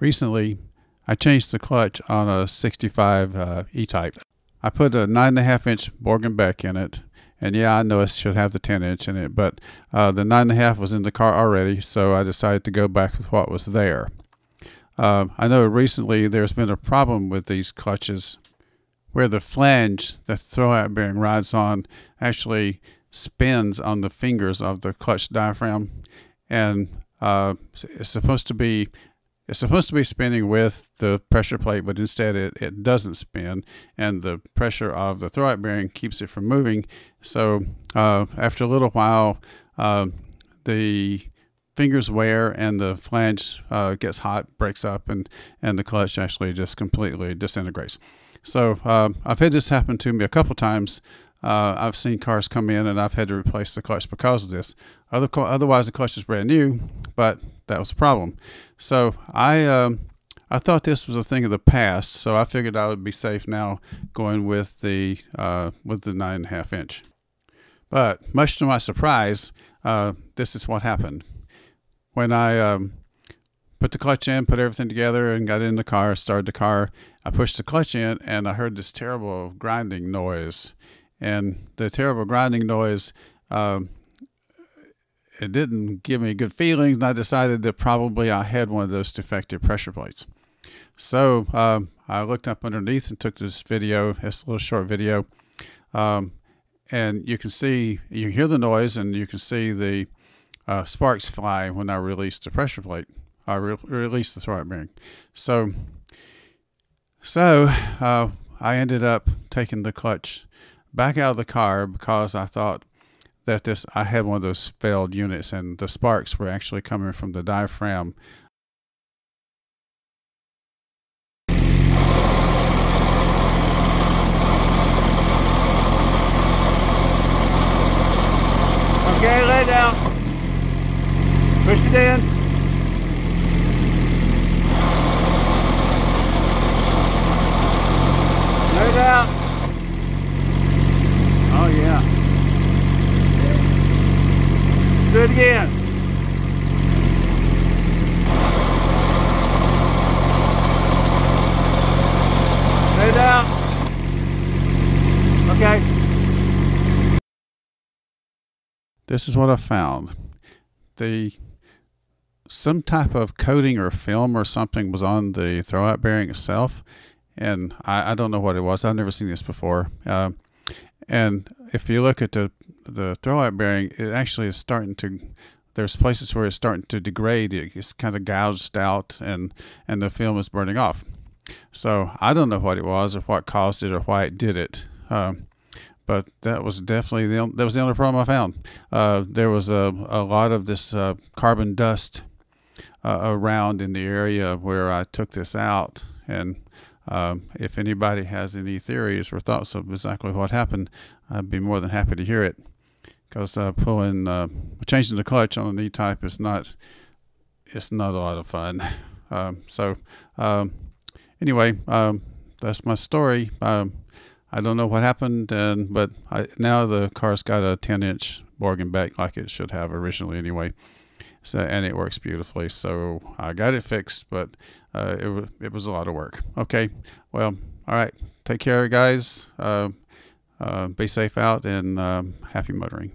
Recently, I changed the clutch on a 65 E-Type. I put a 9.5-inch Borg and Beck in it, and yeah, I know it should have the 10-inch in it, but the 9.5 was in the car already, so I decided to go back with what was there. I know recently there's been a problem with these clutches where the flange that the throwout bearing rides on actually spins on the fingers of the clutch diaphragm, and it's supposed to be spinning with the pressure plate, but instead it doesn't spin, and the pressure of the throwout bearing keeps it from moving. So after a little while, the fingers wear and the flange gets hot, breaks up, and the clutch actually just completely disintegrates. So I've had this happen to me a couple times. I've seen cars come in and I've had to replace the clutch because of this. Otherwise, the clutch is brand new, but that was the problem. So I thought this was a thing of the past, so I figured I would be safe now going with the 9.5-inch. But much to my surprise, this is what happened. When I put the clutch in, put everything together, and got in the car, started the car, I pushed the clutch in, and I heard this terrible grinding noise. And the terrible grinding noise, it didn't give me good feelings, and I decided that probably I had one of those defective pressure plates. So I looked up underneath and took this video, this little short video, and you can hear the noise, and you can see the sparks fly when I released the pressure plate. I released the throwout bearing. So I ended up taking the clutch back out of the car because I thought that I had one of those failed units, and the sparks were actually coming from the diaphragm. Okay, lay down. Push it in. Lay down. Oh yeah. Do it again. Lay down. Okay. This is what I found. Some type of coating or film or something was on the throwout bearing itself, and I don't know what it was. I've never seen this before. And if you look at the throwout bearing, it actually is starting to, there's places where it's starting to degrade. It's kind of gouged out, and the film is burning off. So I don't know what it was or what caused it or why it did it. But that was definitely the only problem I found. There was a lot of this carbon dust around in the area where I took this out, and if anybody has any theories or thoughts of exactly what happened, I'd be more than happy to hear it. Because changing the clutch on an E-Type is not a lot of fun. Anyway, that's my story. I don't know what happened, but now the car's got a 10-inch Borg and Beck like it should have originally anyway. So, and it works beautifully. So I got it fixed, but it was a lot of work. Okay, well, all right. Take care, guys. Be safe out, and happy motoring.